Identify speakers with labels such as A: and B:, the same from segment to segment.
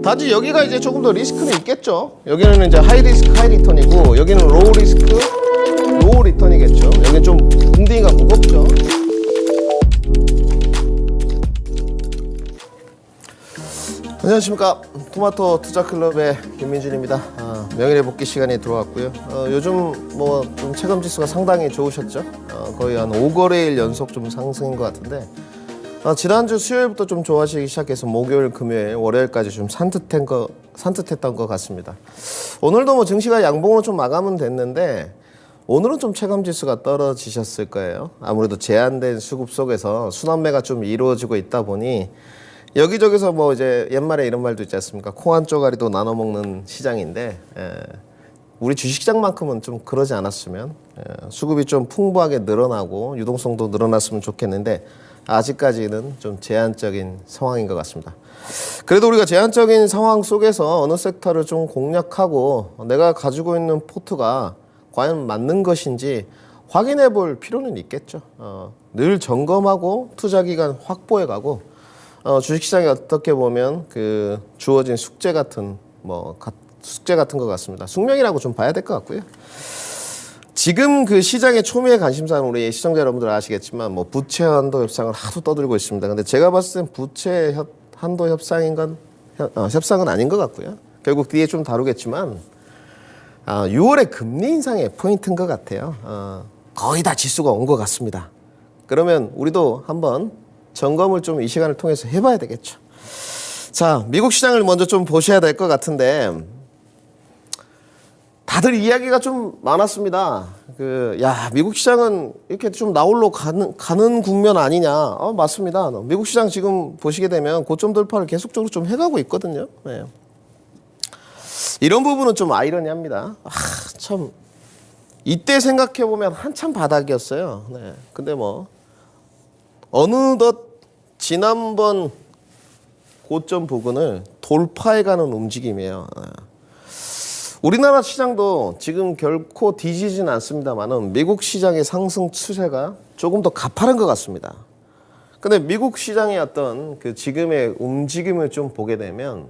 A: 다지 여기가 이제 조금 더 리스크는 있겠죠. 여기는 이제 하이 리스크 하이 리턴이고 여기는 로우 리스크 로우 리턴이겠죠. 여기는 좀 궁둥이가 무겁죠. 안녕하십니까. 토마토 투자클럽의 김민준입니다. 명일의 복귀 시간이 들어왔고요. 요즘 뭐 좀 체감 지수가 상당히 좋으셨죠. 거의 한 5거래일 연속 좀 상승인 것 같은데 지난주 수요일부터 좀 좋아지기 시작해서 목요일, 금요일, 월요일까지 좀 산뜻했던 것 같습니다. 오늘도 뭐 증시가 양봉으로 좀 마감은 됐는데 오늘은 좀 체감 지수가 떨어지셨을 거예요. 아무래도 제한된 수급 속에서 순환매가 좀 이루어지고 있다 보니 여기저기서 뭐 이제 옛말에 이런 말도 있지 않습니까? 콩 한 쪼가리도 나눠 먹는 시장인데 우리 주식시장만큼은 좀 그러지 않았으면 수급이 좀 풍부하게 늘어나고 유동성도 늘어났으면 좋겠는데 아직까지는 좀 제한적인 상황인 것 같습니다. 그래도 우리가 제한적인 상황 속에서 어느 섹터를 좀 공략하고 내가 가지고 있는 포트가 과연 맞는 것인지 확인해 볼 필요는 있겠죠. 늘 점검하고 투자 기간 확보해 가고 주식시장이 어떻게 보면 그 주어진 숙제 같은 것 같습니다. 숙명이라고 좀 봐야 될 것 같고요. 지금 그 시장의 초미의 관심사는 우리 시청자 여러분들 아시겠지만 뭐 부채 한도 협상을 하도 떠들고 있습니다. 근데 제가 봤을 땐 부채 한도 협상은 아닌 것 같고요. 결국 뒤에 좀 다루겠지만 6월에 금리 인상의 포인트인 것 같아요. 거의 다 지수가 온 것 같습니다. 그러면 우리도 한번 점검을 좀 이 시간을 통해서 해봐야 되겠죠. 자, 미국 시장을 먼저 좀 보셔야 될 것 같은데 다들 이야기가 좀 많았습니다. 미국 시장은 이렇게 좀 나홀로 가는 국면 아니냐. 맞습니다. 미국 시장 지금 보시게 되면 고점 돌파를 계속적으로 좀 해가고 있거든요. 네. 이런 부분은 좀 아이러니합니다. 참 이때 생각해 보면 한참 바닥이었어요. 네. 근데 뭐 어느덧 지난번 고점 부근을 돌파해가는 움직임이에요. 우리나라 시장도 지금 결코 뒤지진 않습니다만은 미국 시장의 상승 추세가 조금 더 가파른 것 같습니다. 근데 미국 시장의 어떤 그 지금의 움직임을 좀 보게 되면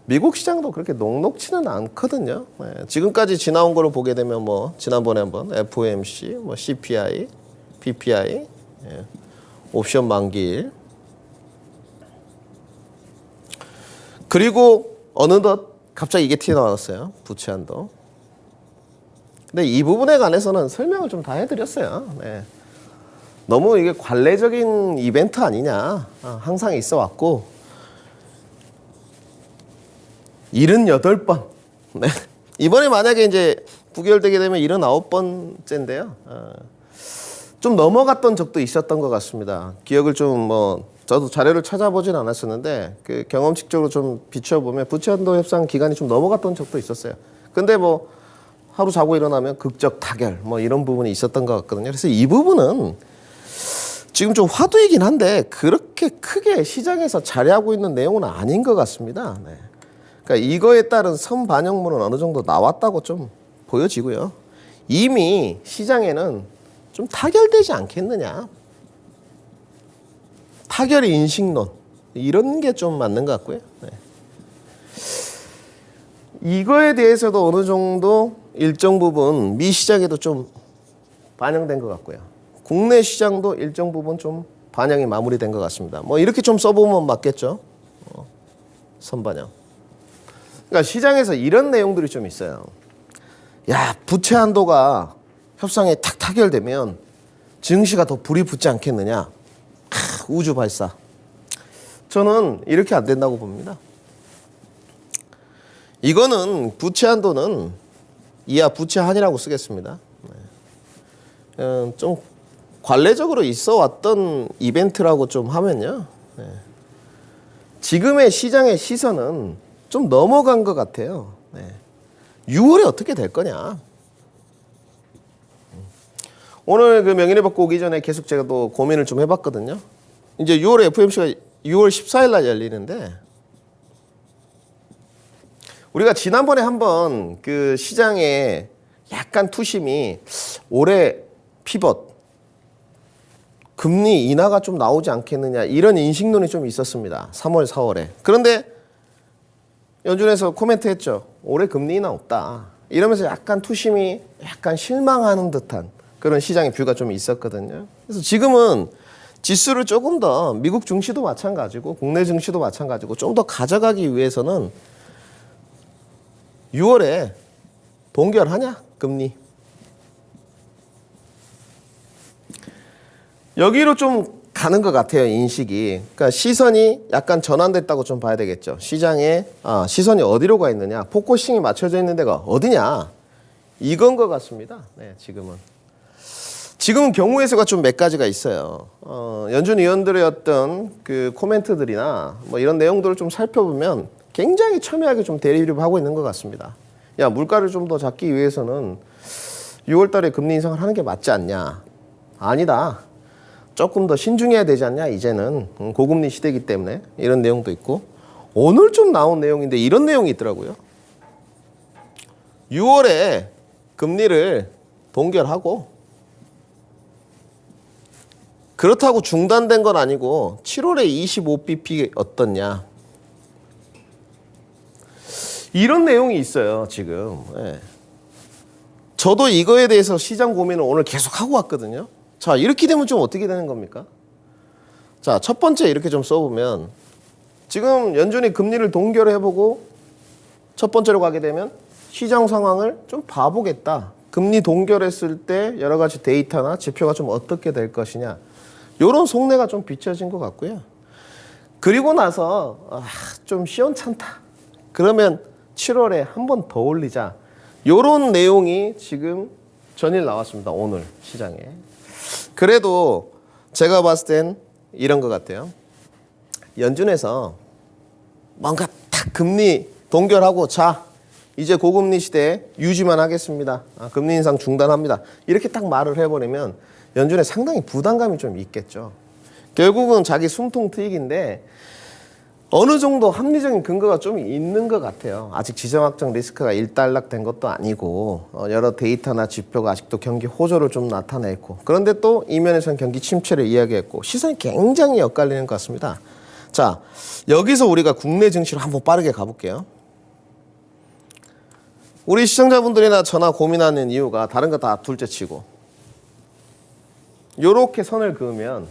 A: 미국 시장도 그렇게 녹록치는 않거든요. 지금까지 지나온 거를 보게 되면 뭐 지난번에 한번 FOMC, 뭐 CPI, PPI, 옵션 만기일 그리고 어느덧 갑자기 이게 튀어나왔어요. 부채 한도. 근데 이 부분에 관해서는 설명을 좀 다 해드렸어요. 네. 너무 이게 관례적인 이벤트 아니냐. 항상 있어 왔고 78번. 네. 이번에 만약에 이제 부결되게 되면 79번째인데요. 좀 넘어갔던 적도 있었던 것 같습니다. 기억을 저도 자료를 찾아보진 않았었는데 그 경험칙적으로 좀 비춰보면 부채 한도 협상 기간이 좀 넘어갔던 적도 있었어요. 근데 뭐 하루 자고 일어나면 극적 타결 뭐 이런 부분이 있었던 것 같거든요. 그래서 이 부분은 지금 좀 화두이긴 한데 그렇게 크게 시장에서 자리하고 있는 내용은 아닌 것 같습니다. 네. 그러니까 이거에 따른 선반영문은 어느 정도 나왔다고 좀 보여지고요. 이미 시장에는 좀 타결되지 않겠느냐. 타결의 인식론 이런 게 좀 맞는 것 같고요. 네. 이거에 대해서도 어느 정도 일정 부분 미 시장에도 좀 반영된 것 같고요. 국내 시장도 일정 부분 좀 반영이 마무리된 것 같습니다. 뭐 이렇게 좀 써보면 맞겠죠. 선반영. 그러니까 시장에서 이런 내용들이 좀 있어요. 야, 부채 한도가 협상에 탁 타결되면 증시가 더 불이 붙지 않겠느냐. 우주 발사. 저는 이렇게 안 된다고 봅니다. 이거는 부채 한도는 이하 부채 한이라고 쓰겠습니다. 좀 관례적으로 있어 왔던 이벤트라고 좀 하면요. 지금의 시장의 시선은 좀 넘어간 것 같아요. 6월에 어떻게 될 거냐. 오늘 그 명인의 복고 오기 전에 계속 제가 또 고민을 좀 해봤거든요. 이제 6월에 FOMC가 6월 14일 날 열리는데 우리가 지난번에 한번 그 시장에 약간 투심이 올해 피벗 금리 인하가 좀 나오지 않겠느냐 이런 인식론이 좀 있었습니다. 3월, 4월에. 그런데 연준에서 코멘트했죠. 올해 금리 인하 없다. 이러면서 약간 투심이 약간 실망하는 듯한 그런 시장의 뷰가 좀 있었거든요. 그래서 지금은 지수를 조금 더 미국 증시도 마찬가지고 국내 증시도 마찬가지고 좀 더 가져가기 위해서는 6월에 동결하냐 금리 여기로 좀 가는 것 같아요 인식이. 그러니까 시선이 약간 전환됐다고 좀 봐야 되겠죠. 시장에 시선이 어디로 가 있느냐, 포커싱이 맞춰져 있는 데가 어디냐 이건 것 같습니다. 네, 지금은 경우의 수가 좀 몇 가지가 있어요. 연준 위원들의 어떤 그 코멘트들이나 뭐 이런 내용들을 좀 살펴보면 굉장히 첨예하게 좀 대립하고 있는 것 같습니다. 야, 물가를 좀 더 잡기 위해서는 6월 달에 금리 인상을 하는 게 맞지 않냐. 아니다. 조금 더 신중해야 되지 않냐. 이제는 고금리 시대이기 때문에 이런 내용도 있고 오늘 좀 나온 내용인데 이런 내용이 있더라고요. 6월에 금리를 동결하고 그렇다고 중단된 건 아니고 7월에 25bp 어떻냐. 이런 내용이 있어요, 지금. 예. 저도 이거에 대해서 시장 고민을 오늘 계속 하고 왔거든요. 자, 이렇게 되면 좀 어떻게 되는 겁니까? 자, 첫 번째 이렇게 좀 써보면 지금 연준이 금리를 동결해보고 첫 번째로 가게 되면 시장 상황을 좀 봐보겠다. 금리 동결했을 때 여러 가지 데이터나 지표가 좀 어떻게 될 것이냐. 이런 속내가 좀 비춰진 것 같고요. 그리고 나서 좀 시원찮다. 그러면 7월에 한 번 더 올리자. 이런 내용이 지금 전일 나왔습니다. 오늘 시장에. 그래도 제가 봤을 땐 이런 것 같아요. 연준에서 뭔가 딱 금리 동결하고 자 이제 고금리 시대 유지만 하겠습니다. 금리 인상 중단합니다. 이렇게 딱 말을 해버리면 연준에 상당히 부담감이 좀 있겠죠. 결국은 자기 숨통 트이기인데 어느 정도 합리적인 근거가 좀 있는 것 같아요. 아직 지정 확정 리스크가 일단락된 것도 아니고 여러 데이터나 지표가 아직도 경기 호조를 좀 나타내고 그런데 또 이면에서는 경기 침체를 이야기했고 시선이 굉장히 엇갈리는 것 같습니다. 자, 여기서 우리가 국내 증시로 한번 빠르게 가볼게요. 우리 시청자분들이나 저나 고민하는 이유가 다른 거 다 둘째치고 요렇게 선을 그으면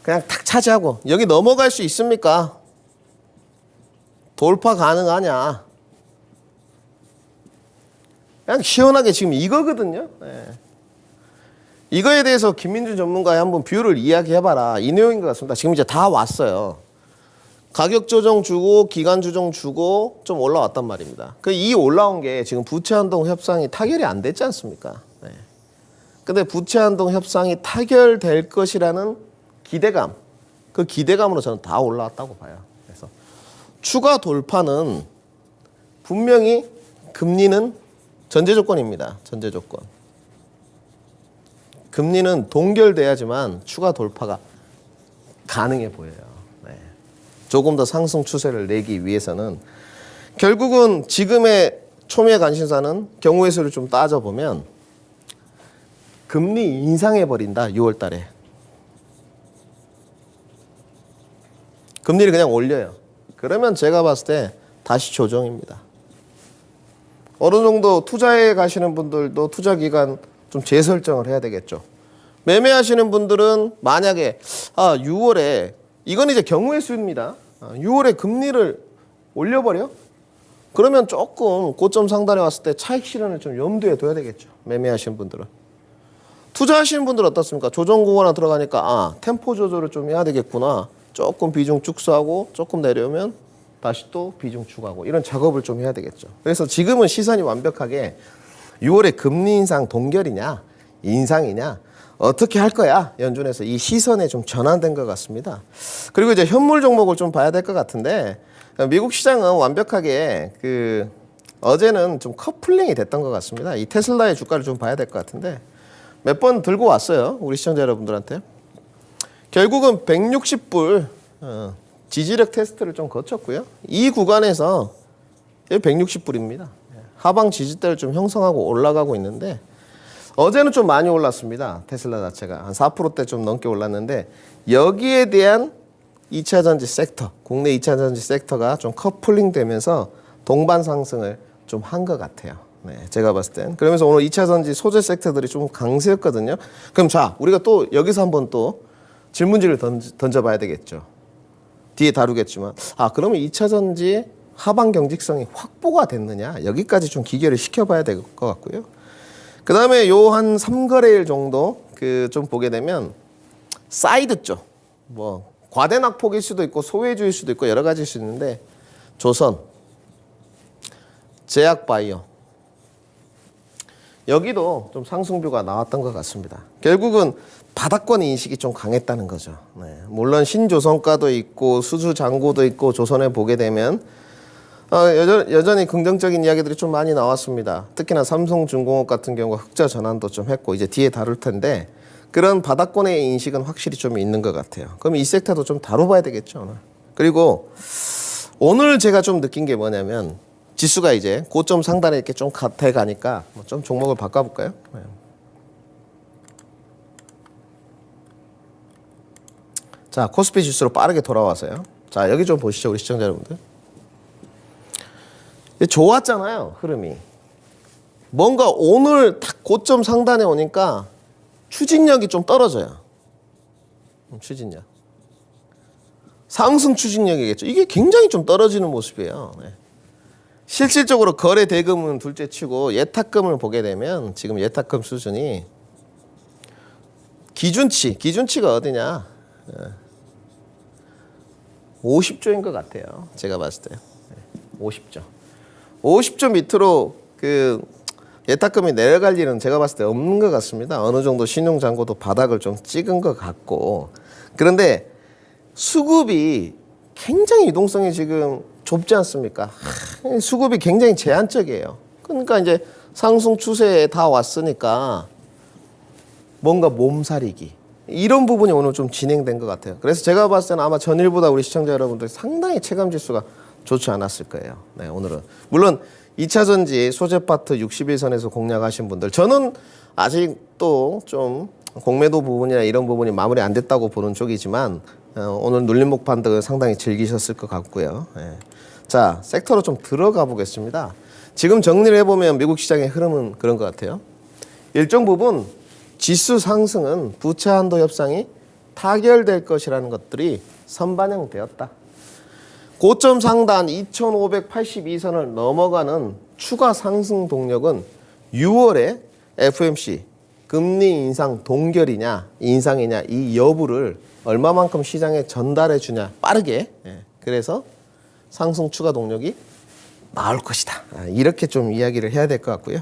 A: 그냥 탁 차지하고 여기 넘어갈 수 있습니까? 돌파 가능하냐? 그냥 시원하게 지금 이거거든요. 네. 이거에 대해서 김민준 전문가의 한번 뷰를 이야기해봐라. 이 내용인 것 같습니다. 지금 이제 다 왔어요. 가격 조정 주고 기간 조정 주고 좀 올라왔단 말입니다. 이 올라온 게 지금 부채 한동 협상이 타결이 안 됐지 않습니까? 네. 근데 부채 한동 협상이 타결될 것이라는 기대감, 그 기대감으로 저는 다 올라왔다고 봐요. 그래서 추가 돌파는 분명히 금리는 전제 조건입니다. 전제 조건. 금리는 동결돼야지만 추가 돌파가 가능해 보여요. 네. 조금 더 상승 추세를 내기 위해서는 결국은 지금의 초미의 관심사는 경우의 수를 좀 따져보면 금리 인상해버린다. 6월 달에. 금리를 그냥 올려요. 그러면 제가 봤을 때 다시 조정입니다. 어느 정도 투자에 가시는 분들도 투자 기간 좀 재설정을 해야 되겠죠. 매매하시는 분들은 만약에 6월에 이건 이제 경우의 수입니다. 6월에 금리를 올려버려? 그러면 조금 고점 상단에 왔을 때 차익 실현을 좀 염두에 둬야 되겠죠. 매매하시는 분들은. 투자하시는 분들은 어떻습니까? 조정 구간에 들어가니까 템포 조절을 좀 해야 되겠구나. 조금 비중 축소하고 조금 내려오면 다시 또 비중 추가하고 이런 작업을 좀 해야 되겠죠. 그래서 지금은 시선이 완벽하게 6월에 금리 인상 동결이냐 인상이냐 어떻게 할 거야 연준에서 이 시선에 좀 전환된 것 같습니다. 그리고 이제 현물 종목을 좀 봐야 될 것 같은데 미국 시장은 완벽하게 어제는 좀 커플링이 됐던 것 같습니다. 이 테슬라의 주가를 좀 봐야 될 것 같은데 몇 번 들고 왔어요. 우리 시청자 여러분들한테. 결국은 160불 지지력 테스트를 좀 거쳤고요. 이 구간에서 160불입니다. 하방 지지대를 좀 형성하고 올라가고 있는데 어제는 좀 많이 올랐습니다. 테슬라 자체가 한 4%대 좀 넘게 올랐는데 여기에 대한 2차전지 섹터, 국내 2차전지 섹터가 좀 커플링 되면서 동반 상승을 좀 한 것 같아요. 네, 제가 봤을 땐. 그러면서 오늘 2차전지 소재 섹터들이 좀 강세였거든요. 그럼 자, 우리가 또 여기서 한번 또 질문지를 던져봐야 되겠죠. 뒤에 다루겠지만, 그러면 2차전지 하방 경직성이 확보가 됐느냐? 여기까지 좀 기계를 시켜봐야 될 것 같고요. 그 다음에 요 한 3거래일 정도 좀 보게 되면 사이드 쪽, 뭐 과대 낙폭일 수도 있고 소외주일 수도 있고 여러 가지일 수 있는데 조선, 제약바이오 여기도 좀 상승뷰가 나왔던 것 같습니다. 결국은 바닥권 인식이 좀 강했다는 거죠. 네. 물론 신조선가도 있고 수주장고도 있고 조선에 보게 되면 여전히 긍정적인 이야기들이 좀 많이 나왔습니다. 특히나 삼성중공업 같은 경우가 흑자 전환도 좀 했고 이제 뒤에 다룰 텐데 그런 바닥권의 인식은 확실히 좀 있는 것 같아요. 그럼 이 섹터도 좀 다뤄봐야 되겠죠. 오늘. 그리고 오늘 제가 좀 느낀 게 뭐냐면 지수가 이제 고점 상단에 이렇게 좀 돼 가니까 좀 종목을 바꿔볼까요? 네. 자, 코스피 지수로 빠르게 돌아와서요. 자, 여기 좀 보시죠, 우리 시청자 여러분들. 좋았잖아요, 흐름이. 뭔가 오늘 딱 고점 상단에 오니까 추진력이 좀 떨어져요. 추진력. 상승 추진력이겠죠. 이게 굉장히 좀 떨어지는 모습이에요. 네. 실질적으로 거래 대금은 둘째치고 예탁금을 보게 되면 지금 예탁금 수준이 기준치가 어디냐? 50조인 것 같아요. 제가 봤을 때 50조. 50조 밑으로 예탁금이 내려갈 일은 제가 봤을 때 없는 것 같습니다. 어느 정도 신용잔고도 바닥을 좀 찍은 것 같고 그런데 수급이 굉장히 유동성이 지금 좁지 않습니까? 수급이 굉장히 제한적이에요. 그러니까 이제 상승 추세에 다 왔으니까 뭔가 몸살이기 이런 부분이 오늘 좀 진행된 것 같아요. 그래서 제가 봤을 때는 아마 전일보다 우리 시청자 여러분들 상당히 체감지수가 좋지 않았을 거예요. 네, 오늘은. 물론 2차전지 소재 파트 61선에서 공략하신 분들 저는 아직도 좀 공매도 부분이나 이런 부분이 마무리 안 됐다고 보는 쪽이지만 오늘 눌림목 반등을 상당히 즐기셨을 것 같고요. 네. 자, 섹터로 좀 들어가 보겠습니다. 지금 정리를 해보면 미국 시장의 흐름은 그런 것 같아요. 일정 부분 지수 상승은 부채 한도 협상이 타결될 것이라는 것들이 선반영되었다. 고점 상단 2582선을 넘어가는 추가 상승 동력은 6월에 FOMC 금리 인상 동결이냐 인상이냐 이 여부를 얼마만큼 시장에 전달해 주냐 빠르게 그래서 상승 추가 동력이 나올 것이다. 이렇게 좀 이야기를 해야 될 것 같고요.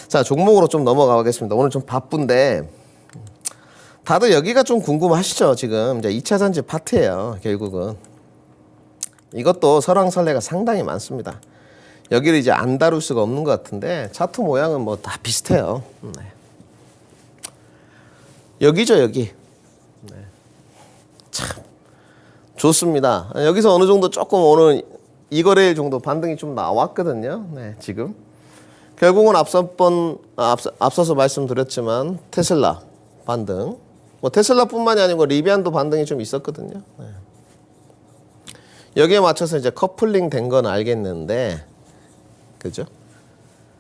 A: 자, 종목으로 좀 넘어가겠습니다. 오늘 좀 바쁜데 다들 여기가 좀 궁금하시죠? 지금 이제 2차전지 파트예요. 결국은 이것도 설왕설래가 상당히 많습니다. 여기를 이제 안 다룰 수가 없는 것 같은데 차트 모양은 뭐 다 비슷해요. 네. 여기죠, 여기. 네. 참 좋습니다. 여기서 어느 정도 조금 오늘 2거래일 정도 반등이 좀 나왔거든요. 네, 지금 결국은 앞서서 말씀드렸지만 테슬라 반등. 뭐 테슬라뿐만이 아니고 리비안도 반등이 좀 있었거든요. 네. 여기에 맞춰서 이제 커플링 된 건 알겠는데, 그죠?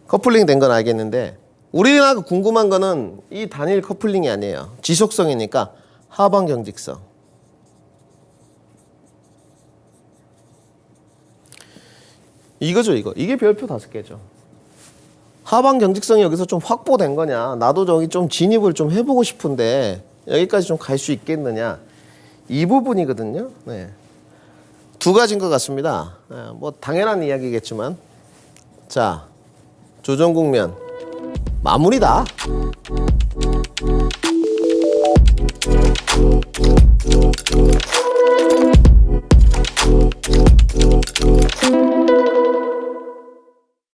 A: 커플링 된 건 알겠는데, 우리가 궁금한 거는 이 단일 커플링이 아니에요. 지속성이니까 하방 경직성. 이거죠, 이거. 이게 별표 5개죠. 하방 경직성이 여기서 좀 확보된 거냐? 나도 저기 좀 진입을 좀 해보고 싶은데 여기까지 좀 갈 수 있겠느냐? 이 부분이거든요. 네. 두 가지인 것 같습니다. 뭐 당연한 이야기겠지만 자, 조정 국면 마무리다.